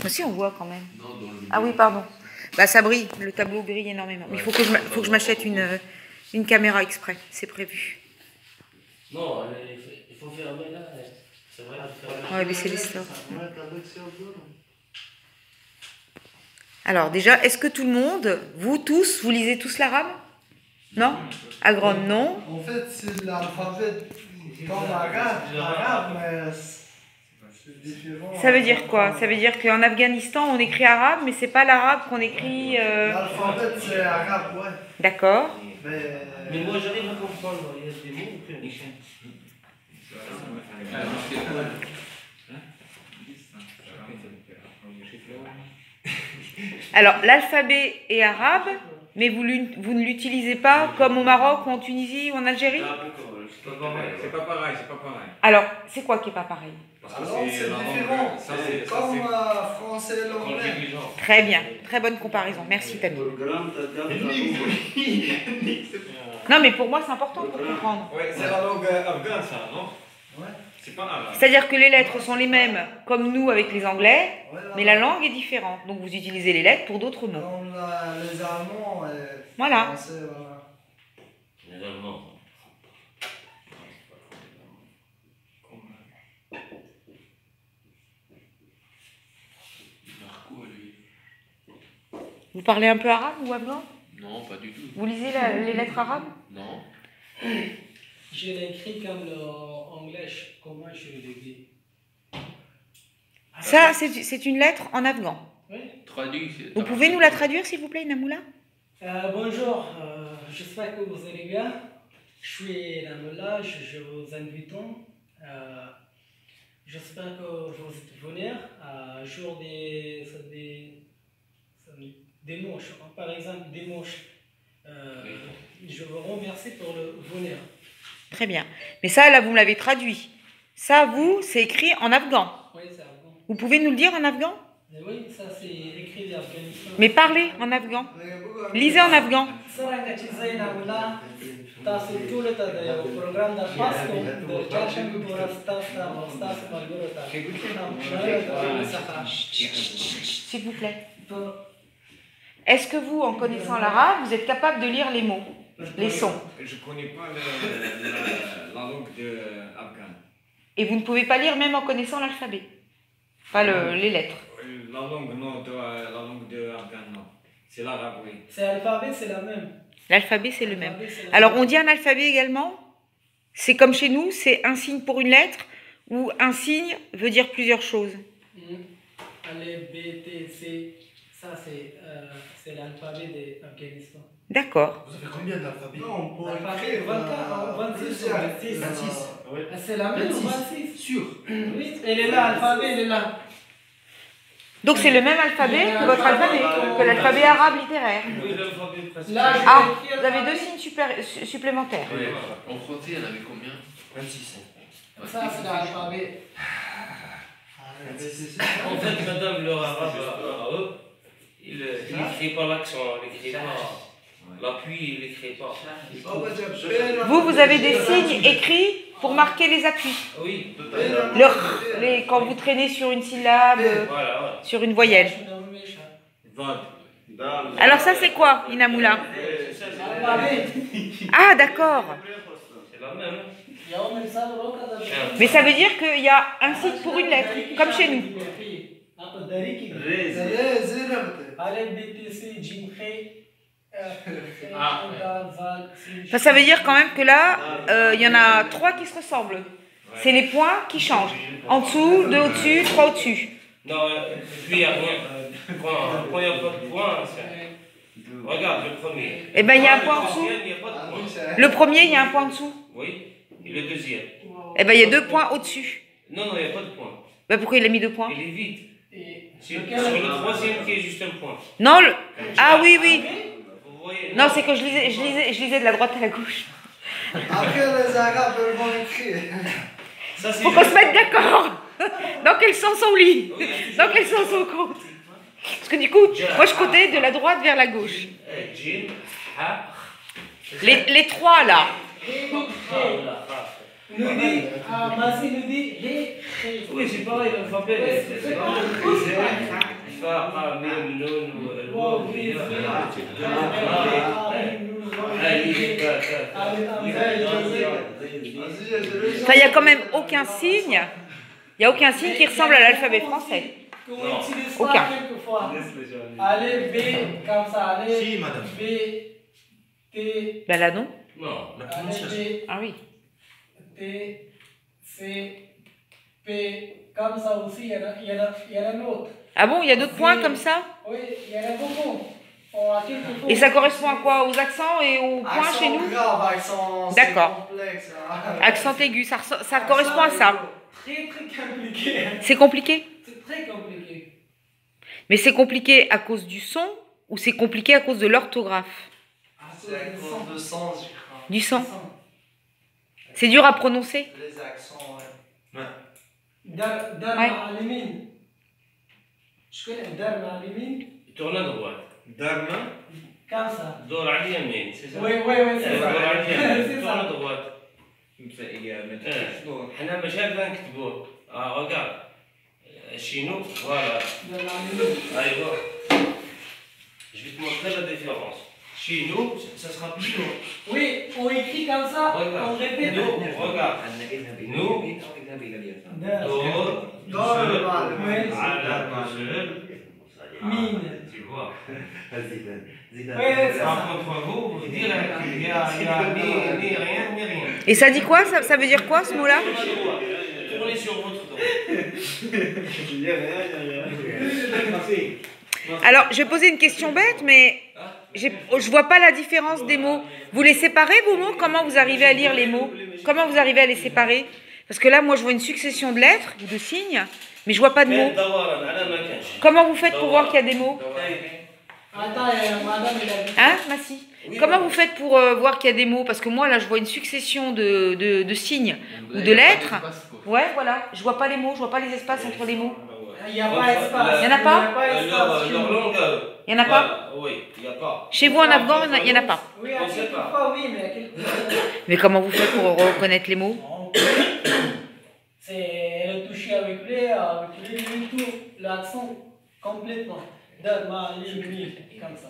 Mais si, on voit quand même. Ah oui, pardon. Bah ça brille, le tableau brille énormément. Mais il faut que je m'achète une caméra exprès, c'est prévu. Non, il faut fermer là. C'est vrai. On va baisser les stores. Alors déjà, est-ce que tout le monde, vous tous, vous lisez tous l'arabe? Non? Agron, non? En fait, c'est l'alphabet comme arabe, mais c'est différent. Ça veut dire quoi? Ça veut dire qu'en Afghanistan, on écrit arabe, mais c'est pas l'arabe qu'on écrit... L'alphabet, c'est arabe, ouais. D'accord. Mais moi, j'arrive à comprendre. Il y a des mots que Alors, l'alphabet est arabe, mais vous ne l'utilisez pas comme au Maroc, ou en Tunisie, ou en Algérie? C'est pas pareil, c'est pas pareil. Alors, c'est quoi qui est pas pareil? Alors, c'est différent. Comme français et l'anglais. Très bien, très bonne comparaison. Merci, Tammy. Non, mais pour moi, c'est important pour comprendre. Oui, c'est la langue afghane, ça, non? Ouais. C'est pas arabe. C'est-à-dire que les lettres sont les mêmes, comme nous avec les Anglais, mais la langue est différente. Donc, vous utilisez les lettres pour d'autres mots. Comme les Allemands et Voilà. Français, voilà. les Allemands. Vous parlez un peu arabe ou afghan? Non, pas du tout. Vous lisez les lettres arabes? Non. Je l'ai écrit comme l'anglais, comment je l'ai dit? Ça, c'est une lettre en afghan. Oui. Traduit. Vous pouvez nous la traduire, s'il vous plaît, Namoula? Bonjour, j'espère que vous allez bien. Je suis Namoula, je vous invite. J'espère que vous êtes venir à jour des mouches. Par exemple, des mouches. Je vous remercie pour le venir. Très bien. Mais ça, là, vous me l'avez traduit. Ça, vous, c'est écrit en afghan. Oui, c'est afghan. Vous pouvez nous le dire en afghan? Oui, ça c'est écrit d'Afghanistan. Mais parlez en afghan. Lisez en afghan. S'il vous plaît. Est-ce que vous, en connaissant l'arabe, vous êtes capable de lire les mots, les sons? Je connais pas la langue afghane. Et vous ne pouvez pas lire même en connaissant l'alphabet? Pas les lettres. La langue, non, la langue afghane, non. C'est l'arabe, oui. C'est l'alphabet, c'est la même. L'alphabet, c'est le même. Alors, on dit un alphabet également? C'est comme chez nous, c'est un signe pour une lettre, ou un signe veut dire plusieurs choses? Allez, B, T, C, ça c'est l'alphabet d'Afghanistan. D'accord. Vous avez combien d'alphabets? Non, pour l'alphabet, 24, 26 ou 26. C'est la même, 26. Sûr. Oui, elle est là, l'alphabet, elle est là. Donc c'est le même alphabet que votre alphabet, que l'alphabet arabe littéraire. Oui, l'alphabet presque. Là, Ah, vous avez deux signes supplémentaires. Ouais. En français, il y en avait combien? 26. Ça c'est l'alphabet. En fait, madame, leur arabe à eux, il n'écrit pas l'accent, il n'écrit pas l'appui, il n'écrit pas. Vous avez des signes écrits pour marquer les appuis. Oui, Quand vous traînez sur une syllabe, voilà. sur une voyelle. Alors ça c'est quoi, Inamoula? Ah d'accord. C'est la même. Mais ça veut dire qu'il y a un signe pour une lettre, comme chez nous. Enfin, ça veut dire quand même que là, il y en a 3 qui se ressemblent. C'est les points qui changent. En dessous, 2 au-dessus, 3 au-dessus. Non, lui, il n'y a rien. Quand il n'y a pas de point, regarde le premier. Eh bien, il y a un point en dessous. Il n'y a pas de point. Le premier, il y a un point en dessous. Oui, et le deuxième. Eh bien, il y a 2 points au-dessus. Non, il n'y a pas de point. Ben, pourquoi il a mis 2 points? Il est vide. Sur le troisième qui est juste un point. Non, ah oui, oui. Vous voyez? Non, c'est que je lisais de la droite à la gauche. Après, les Arabes vont écrire. Faut qu'on se mette d'accord. Dans quel sens on lit? Dans quel sens on compte? Parce que du coup, moi je comptais de la droite vers la gauche. Les 3 là. Nous dit, Massi nous dit, très. Oui, c'est pareil, l'alphabet. C'est pareil. Fa, A, Mim, Nun, Wow, Waw, oui, Ya, oui. Ya. Enfin, il n'y a quand même aucun signe. Il n'y a aucun signe qui ressemble à l'alphabet français. Qu'on utilise Aucun. pas quelquefois. Allez, B, comme ça, allez. Si, madame. B, T, Ben là, non. Non. La allez, prononciation. Ah oui. B, T, C, P, comme ça aussi, il y en a un autre. Ah bon, il y a d'autres points comme ça? Oui, il y en a beaucoup. On a quelques Et ça correspond à quoi? Aux accents et aux points Accent chez nous? grave, accent D'accord. complexe. Accent aigu, ça correspond à ça. Très très compliqué. C'est compliqué? C'est très compliqué. Mais c'est compliqué à cause du son ou c'est compliqué à cause de l'orthographe? C'est à cause de sens, je crois. Du son. C'est dur à prononcer? Les accents, ouais. Dar Ouais. Ma'alimin. Je connais Dar Ma'alimin. Tourne à droite. Darma. Comme ça. دور على اليمين c'est ça Oui, oui, oui, c'est دور ça. على اليمين C'est tourne à ça. droite حنا مش هكذا نكتبوه regarde chez nous voilà Dar Ma'alimin. ايوه je vais te montrer la différence chez nous ça sera plus lourd Oui, on écrit comme ça, on répète. nous regarde nous Dar. دور دور Oui. على seul Mine. tu vois Oui, c'est par ça. contre vous direct il y a ni rien ni rien Et ça dit quoi? Ça veut dire quoi ce mot-là? tournez sur votre dos Alors, je vais poser une question bête, mais je vois pas la différence des mots. Vous les séparez, vos mots? Comment vous arrivez à lire les mots? Comment vous arrivez à les séparer? Parce que là, moi, je vois une succession de lettres ou de signes, mais je vois pas de mots. دورا على ما كانش Comment vous faites pour voir qu'il y a des mots? Attends, madame, il a dit. Hein, Massi? Comment vous faites pour voir qu'il y a des mots? Parce que moi, là, je vois une succession de signes ou de lettres. Ouais, voilà. Je vois pas les mots, je vois pas les espaces entre les mots. Il n'y a pas espace. Il y en a pas? espace chez leur nous. langue Il y en a pas? oui il y a pas Chez vous, en Afghan, il y en a pas. Oui, à On sait pas. quelquefois, oui, mais à quelquefois. Mais comment vous faites pour reconnaître les mots? C'est le toucher avec les tout, l'accent complètement. Dar Ma'alimin, comme ça.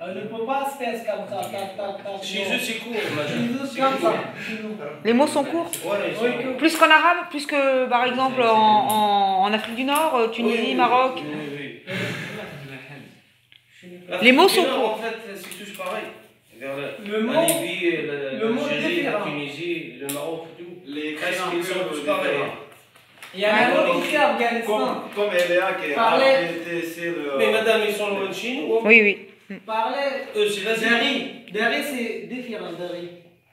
On ne peut pas se faire comme ça, tac, tac, tac. chez eux c'est court Chez madame nous, comme ça. Chez nous. Les mots sont courts? voilà ils Oui, sont Plus qu'en arabe? Plus que, par exemple, en Afrique du Nord, Tunisie, Maroc? Les mots sont courts. En fait, c'est tous pareil. Vers Le la mot- Libye, le mot l'Algérie, la différent. Tunisie, le Maroc, tout. Les Presque ils sont tous pareils. Il y a un autre aussi, Afghanistan. Comme Eléa qui Parlez. a été c'est le. Mais madame, ils sont loin de chez nous. Oui, oui. Parlez. Eux, c'est la Dari. Dari, c'est différent, Dari.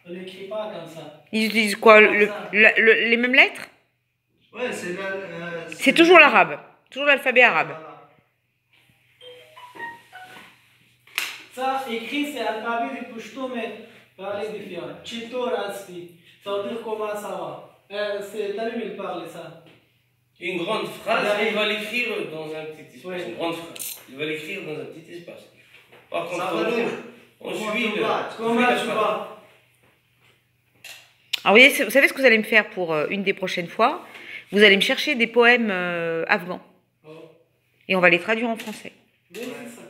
On n'écrit pas comme ça. Ils utilisent quoi? Les mêmes lettres? Ouais, c'est la. C'est toujours l'arabe. Toujours l'alphabet arabe. Voilà. Ça, écrit, c'est alphabet de Pashto, mais parler différent. Chito Rasti. Ça veut dire comment ça va. C'est Tamim, il parle ça. Une grande phrase, Dari. il va l'écrire dans un petit espace. Oui. Une grande phrase. Il va l'écrire dans un petit espace. Par contre, Ça va nous. on suit le. Comment tu vas? Alors, vous savez ce que vous allez me faire pour une des prochaines fois? Vous allez me chercher des poèmes afghans. Oh. Et on va les traduire en français. Oui, c'est ça.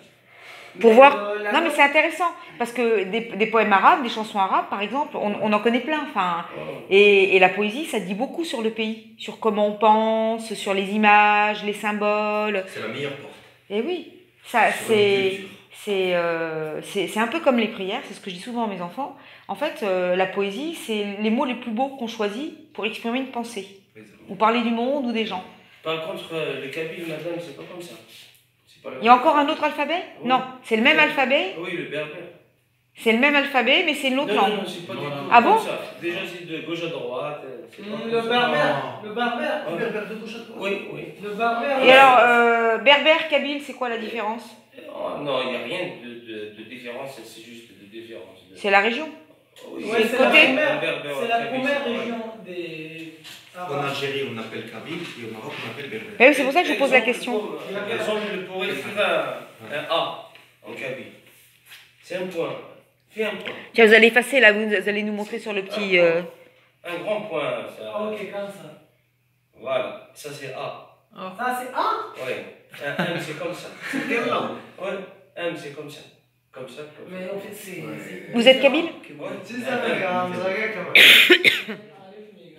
Pour Mais, voir. la Non, mais langue- c'est intéressant. Parce que des poèmes arabes, des chansons arabes, par exemple, on en connaît plein. Enfin, et la poésie, ça dit beaucoup sur le pays. Sur comment on pense, sur les images, les symboles. C'est la meilleure porte. Et oui, ça, c'est un peu comme les prières, c'est ce que je dis souvent à mes enfants. En fait, la poésie, c'est les mots les plus beaux qu'on choisit pour exprimer une pensée. Ou parler du monde ou des gens. Par contre, le kabyle, madame, c'est pas comme ça. C'est pas Il y a encore un autre alphabet? Oui. Non, c'est le même alphabet. Oui, le berbère. C'est le même alphabet, mais c'est une autre Non, langue. non, c'est pas du tout Ah comme bon ça. Déjà, c'est de gauche à droite. c'est pas comme Le ça. berbère. Le berbère. Ouais. Berbère de gauche à droite. Oui, oui. Le berbère. Et alors, berbère, kabyle, c'est quoi la différence? Oh, non, il n'y a rien de différence, c'est juste de différence. C'est la région. Oui, Ouais, c'est c'est le la côté. première, Berbère, c'est la kabyle, première c'est pareil. région des En Arabes. Algérie, on appelle Kabyle et au Maroc, on appelle Berbère. Oui, c'est pour ça que je pose la Exemple, question. Par exemple, pour écrire un A en kabyle, c'est un point. Fais un point. Tiens, vous allez effacer là, vous allez nous montrer sur le petit. Un grand point. Ça. Ah, ok, comme ça. Voilà. Ça c'est A. Ça c'est A. Ouais. Un M c'est comme ça. C'est quelle langue? Ouais. M c'est comme ça. Comme ça. Comme ça. Mais en fait c'est. Vous êtes kabyle? Ouais. Si ça regarde, regarde quand même.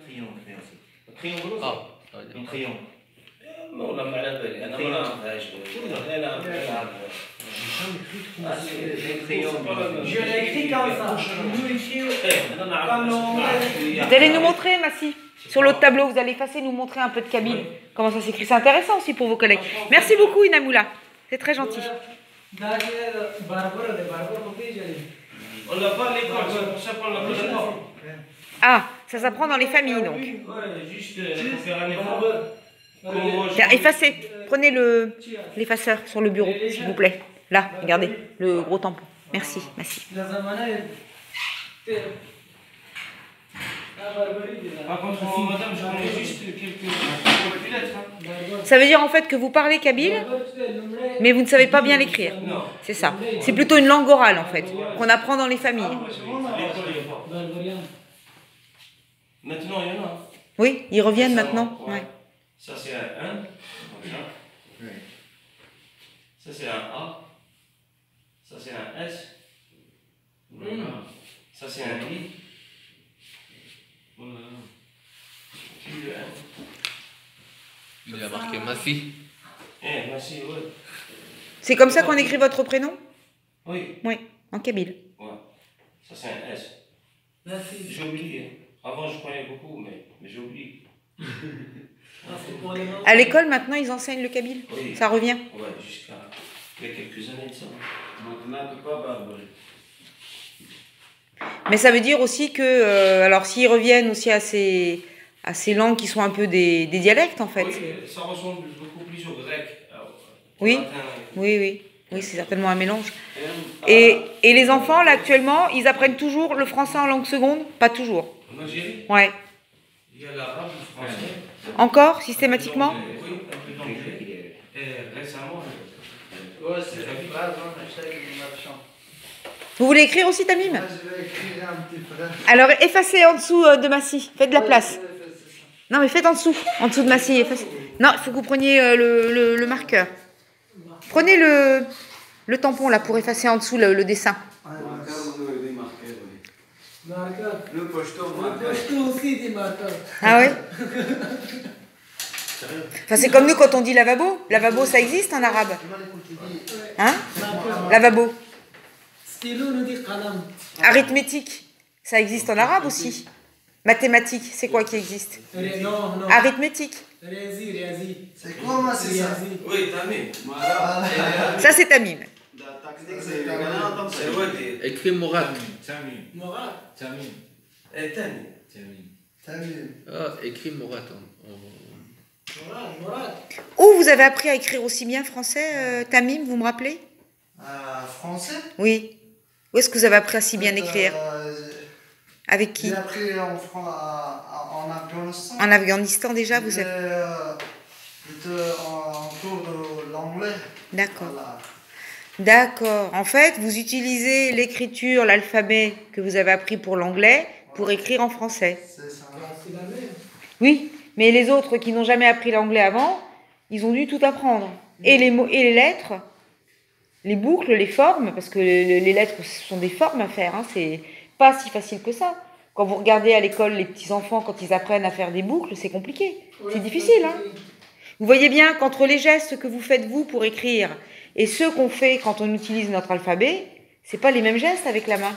Crayon aussi. Crayon bleu. Ah, Un crayon. والله ما على بالي انا ما نعرفهاش لا Je l'ai écrit comme ça. Vous allez nous montrer, Massi, sur l'autre tableau, vous allez effacer, nous montrer un peu de kabyle. Comment ça s'écrit? C'est intéressant aussi pour vos collègues. Merci beaucoup, Inamoula. C'est très gentil. On l'a pas à l'école, c'est pour ça qu'on l'a pas. Ah, ça s'apprend dans les familles, donc. Ouais, juste pour faire un effort. Tiens, effacez. Prenez l'effaceur sur le bureau, s'il vous plaît. Là, regardez, le gros tampon. Merci, Massi. Par contre, madame, je connais juste quelques lettres. Ça veut dire en fait que vous parlez kabyle, mais vous ne savez pas bien l'écrire. Non. C'est ça. C'est plutôt une langue orale, en fait, qu'on apprend dans les familles. Maintenant, il y en a. Oui, ils reviennent maintenant. Ouais. Ça, c'est un 1, comme ça. Ça, c'est un A. Ça, c'est un S. Ça, c'est un I. Puis le N. Il a marqué ma fille. Eh, merci, ouais. C'est comme ça qu'on écrit votre prénom? Oui. Oui, en kabyle. Ouais. Ça, c'est un S. J'ai oublié. Avant, je croyais beaucoup, mais j'ai oublié. À l'école, maintenant, ils enseignent le kabyle. Oui. Ça revient. Ouais, jusqu'à il y a quelques années de ça. Maintenant, tu peux pas barbarer. Mais ça veut dire aussi que, alors s'ils reviennent aussi à ces langues qui sont un peu des dialectes, en fait. Oui, ça ressemble beaucoup plus au grec. Oui. Latin. Oui, c'est certainement un mélange. Et les enfants, là, actuellement, ils apprennent toujours le français en langue seconde? Pas toujours. En Algérie, Ouais. il y a l'arabe, le français. Encore, systématiquement? Oui, un peu d'anglais. Et récemment, Ouais, c'est une phrase, hein, hashtag marchand. Vous voulez écrire aussi, Tamim? Moi, je vais écrire un petit phrase. Alors, effacez en dessous de Massi. Faites de la place. Non, mais faites en dessous de Massi. Effacez. Non, il faut que vous preniez le marqueur. Prenez le tampon, là, pour effacer en dessous le dessin. Le pocheton, aussi des marqueurs. Ah ouais? Enfin, c'est comme nous quand on dit lavabo. Lavabo, ça existe en arabe. Hein? Lavabo. Stylo nous dit qalam. Arithmétique, ça existe en arabe aussi. Mathématiques, c'est quoi qui existe? Non. Arithmétique. Réasi. C'est quoi, moi, c'est ça? oui, t'as mis. Ça, c'est Tamim. La technique, c'est le C'est ouais, Écris Mourad. Moral. et t'as mis. T'as vu? Ah, écris Mourad. Moral. Où vous avez appris à écrire aussi bien français, Tamim, vous me rappelez? Français? Oui. Où est-ce que vous avez appris à si bien écrire? Avec qui? J'ai appris en Afghanistan. En Afghanistan déjà, vous êtes... J'étais en cours de l'anglais. D'accord. Voilà. D'accord. En fait, vous utilisez l'écriture, l'alphabet que vous avez appris pour l'anglais pour écrire en français. C'est ça. C'est la même. Oui, mais les autres qui n'ont jamais appris l'anglais avant, ils ont dû tout apprendre. Et les mots, et les lettres, les boucles, les formes, parce que les lettres, ce sont des formes à faire. Hein, c'est pas si facile que ça. Quand vous regardez à l'école les petits-enfants, quand ils apprennent à faire des boucles, c'est compliqué. C'est difficile. Hein. Vous voyez bien qu'entre les gestes que vous faites vous pour écrire et ceux qu'on fait quand on utilise notre alphabet, c'est pas les mêmes gestes avec la main.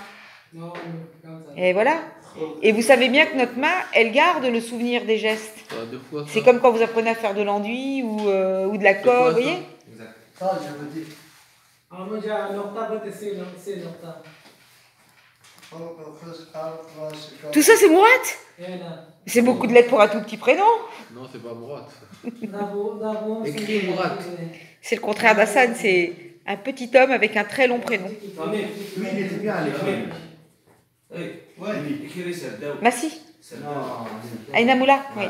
Non, comme ça. Et voilà. Et vous savez bien que notre main, elle garde le souvenir des gestes. Deux fois. C'est comme quand vous apprenez à faire de l'enduit ou de la colle, vous voyez? Ça, je veux dire. moi j'ai un octave, c'est l'octave. Tout ça, c'est Mourat? Et là. C'est beaucoup de lettres pour un tout petit prénom. Non, c'est pas Mourad. D'abord, Écris Mourad. C'est le contraire d'Hassan, c'est un petit homme avec un très long prénom. Oui, il était bien à l'école. Oui, écrivez Sardaoui. Massi? Non, Aïna Moula? Oui.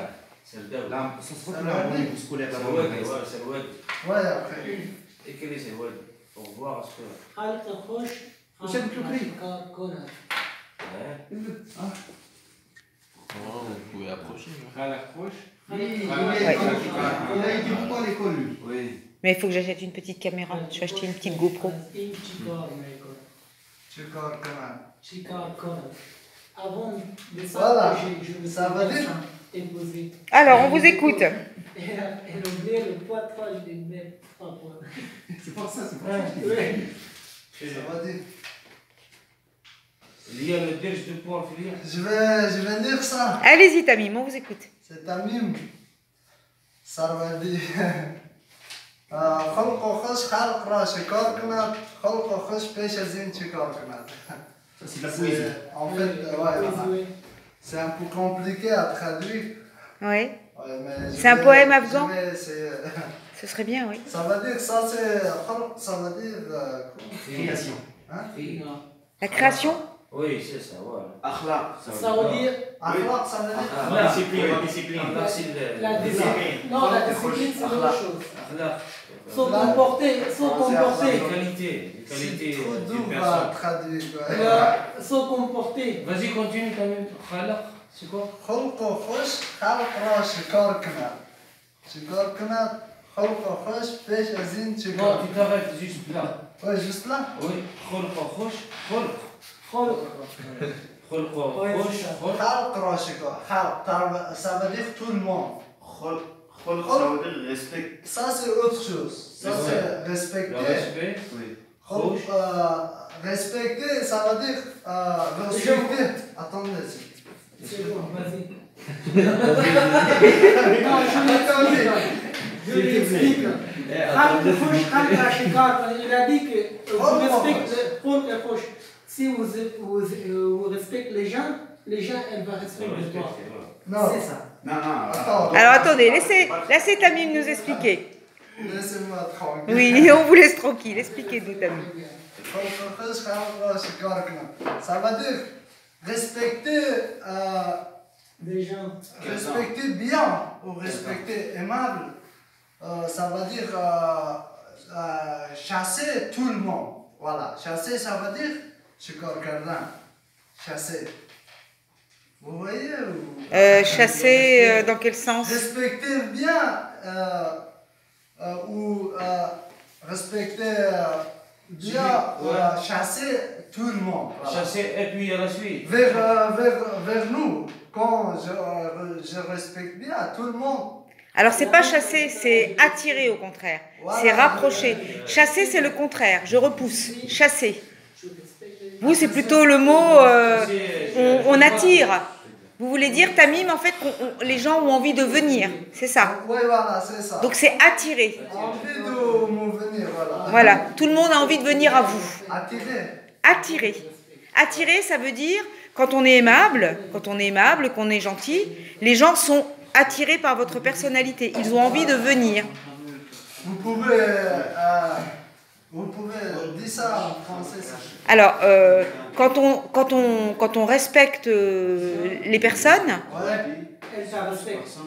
Sardaoui. là, ça se voit que la niveau scolaire Sarwad, là-bas. ouais, Sarwad. Ouais, après. Écrivez Sarwad. Pour voir ce que. خالد الخوش وسام الكوكري. كونان Hein? Oh, vous pouvez approcher. Khalak Roche. Il Ouais. a été beaucoup à l'école, lui. Oui. Mais il faut que j'achète une petite caméra. Je vais acheter une petite GoPro. Chikar Kamal. Avant de ça, Voilà. je me Ça va dire? imposé. Alors, on vous écoute. Et l'anglais, le poids 3, je l'ai mis 3 points. C'est pour ça, c'est pour Ouais, ça. ouais. Ça va dire. Il y a le derge de poids, Philippe. Je vais dire ça. Allez-y, Tamim, on vous écoute. C'est Tamim. Ça va dire. خلق خش خلق را شکار کند خلق خش پیش از این چیکار کند. Ça, c'est de la poésie. En fait, ouais, voilà. C'est un peu compliqué à traduire. Oui. Ouais, mais C'est un poème afghan? je vais essayer. Ce serait bien, oui. Ça veut dire, ça c'est. Ça veut dire. Création. Hein? La création? Oui, c'est ça, voilà. Akhlaq. Ça veut dire Akhlaq, ça veut dire. Akhlaq. Discipline, la discipline. Akhlaq, c'est le- la discipline. Non, la discipline, c'est autre chose. Akhlaq. Son comporter, son comporter. Les qualités C'est trop d'une dur à personne. traduire. Ouais. Son comporter. Vas-y, continue quand même. Khalaq, c'est quoi? خلق خش خلق را شکار کند. شکار کند خلق خش پیش از این Non, چیکار. tu t'arrêtes juste là. Ouais, juste là. Oui, خلق خوش خلق خلق. خلق Ouais, خوش c'est ça. خلق خلق را شکار. خلق, ça veut dire tout le monde. Khulq, ça veut dire respect. Ça c'est autre chose. Ça Ouais. c'est le respecter. respect. Oui. خلق, respecter, ça veut dire respecter. Attendez. C'est bon, vas-y. Attendez. Je lui explique. Khalq Khush, Khalq Ashikar, il a dit que vous respectez Khalq Khush. Si vous respectez les gens, elles vont respecter toi. Non. C'est ça. Non, non. Attends. Alors, attendez, laissez Tamim nous expliquer. Laissez-moi tranquille. Oui, on vous laisse tranquille. Expliquez-nous, Tamim. Ça veut dire respecter, Des gens. respecter bien ou respecter aimable. Ça veut dire chasser tout le monde. Voilà, chasser ça veut dire chasser. Vous voyez Chasser, dans quel sens? respecter bien ou respecter bien, chasser tout le monde. Voilà. Chasser et puis à la suite. Vers nous, quand je respecte bien tout le monde. Alors, c'est pas chasser, c'est attirer au contraire. Voilà. C'est rapprocher. Chasser, c'est le contraire. Je repousse. Chasser. Vous, c'est plutôt le mot on attire. Vous voulez dire, Tamim, en fait, les gens ont envie de venir. C'est ça. Oui, voilà, c'est ça. Donc, c'est attirer. Envie de me venir, voilà. Voilà. Tout le monde a envie de venir à vous. Attirer. Attirer. Attirer, ça veut dire, quand on est aimable, qu'on est gentil, les gens sont attirés par votre personnalité. Ils ont envie de venir. Vous pouvez dire ça en français. Ça. Alors, quand on respecte les personnes, Ouais. Elles te respectent.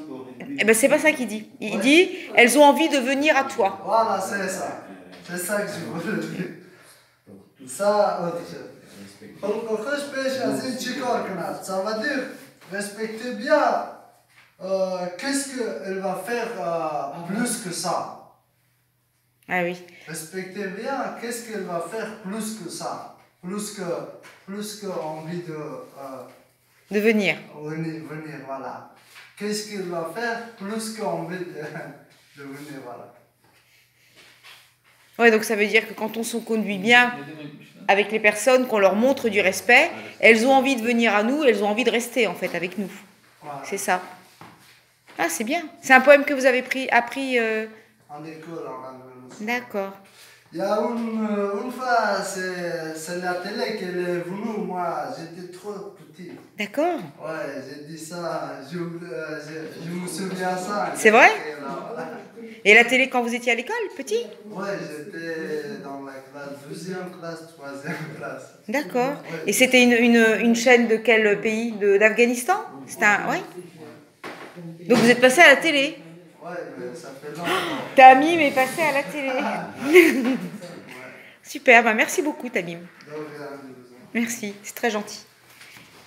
eh ben, c'est pas ça qu'il dit. Il dit, elles ont envie de venir à toi. Voilà, c'est ça. C'est ça que je voulais dire. Ça, autre chose. Ça veut dire respecter bien. Qu'est-ce qu'elle va faire plus que ça? Ah oui. Respecter bien, qu'est-ce qu'elle va faire plus que ça? Plus que envie De venir. venir, voilà. Qu'est-ce qu'elle va faire plus qu'envie de venir, voilà. Ouais, donc ça veut dire que quand on se conduit bien avec les personnes, qu'on leur montre du respect, elles ont envie de venir à nous, elles ont envie de rester en fait avec nous. Voilà. C'est ça. Ah, c'est bien. C'est un poème que vous avez appris. En école, en anglais. D'accord. Il y a une fois, c'est la télé qui est venue, moi, j'étais trop petit. D'accord. Ouais, j'ai dit ça, je me souviens ça. C'est vrai? Voilà. Et la télé quand vous étiez à l'école, petit? Ouais, j'étais dans la classe, 2e classe, 3e classe. D'accord. Et c'était une chaîne de quel pays? D'Afghanistan? C'était un... Ouais. Donc vous êtes passé à la télé? Ouais, mais ça fait longtemps. Tamim est passé à la télé. Super, bah merci beaucoup Tamim. Donc, Merci, c'est très gentil.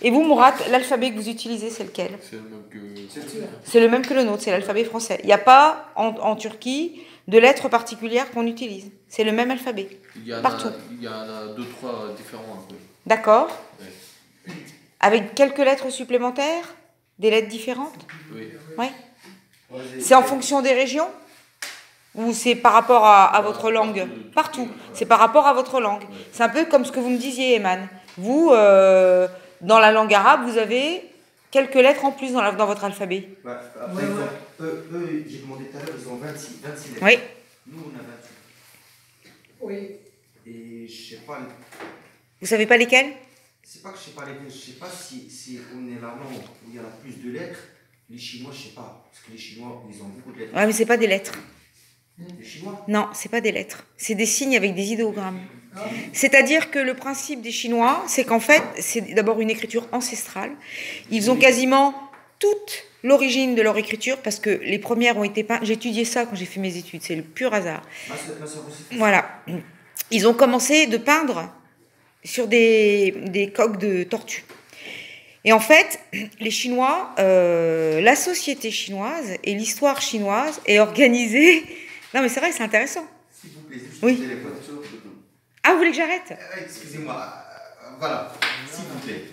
Et vous, Mourad, l'alphabet que vous utilisez, c'est lequel? C'est le même que. C'est le même que le nôtre, c'est l'alphabet français. Il n'y a pas en Turquie de lettres particulières qu'on utilise. C'est le même alphabet. Partout. Il y en a 2-3 différents un peu. D'accord. Ouais. Avec quelques lettres supplémentaires? Des lettres différentes? Oui. Ouais. C'est en fonction des régions? Ou c'est par rapport à votre langue? Partout. C'est par rapport à votre langue. C'est un peu comme ce que vous me disiez, Eman. Vous, dans la langue arabe, vous avez quelques lettres en plus dans votre alphabet. Par exemple, eux, j'ai demandé tout à l'heure, ils ont 26 lettres. Oui. Nous, on a 28. Oui. Et je sais pas, Vous savez pas lesquelles? c'est pas que je sais pas lesquels, je sais pas si on est la langue où il y en a plus de lettres. Les Chinois, je sais pas. Parce que les Chinois, ils ont beaucoup de lettres. Ouais, mais c'est pas des lettres. Les Chinois? Non, c'est pas des lettres. C'est des signes avec des idéogrammes. C'est-à-dire que le principe des Chinois, c'est qu'en fait, c'est d'abord une écriture ancestrale. Ils ont quasiment toute l'origine de leur écriture parce que les premières ont été peintes. J'ai étudié ça quand j'ai fait mes études, c'est le pur hasard. Ma soeur aussi. Voilà. Ils ont commencé de peindre sur des coques de tortue. Et en fait, les Chinois, la société chinoise et l'histoire chinoise est organisée. Non, mais c'est vrai, c'est intéressant. S'il vous plaît, Oui. je téléphone. Ah, vous voulez que j'arrête? Excusez-moi, voilà, s'il vous plaît.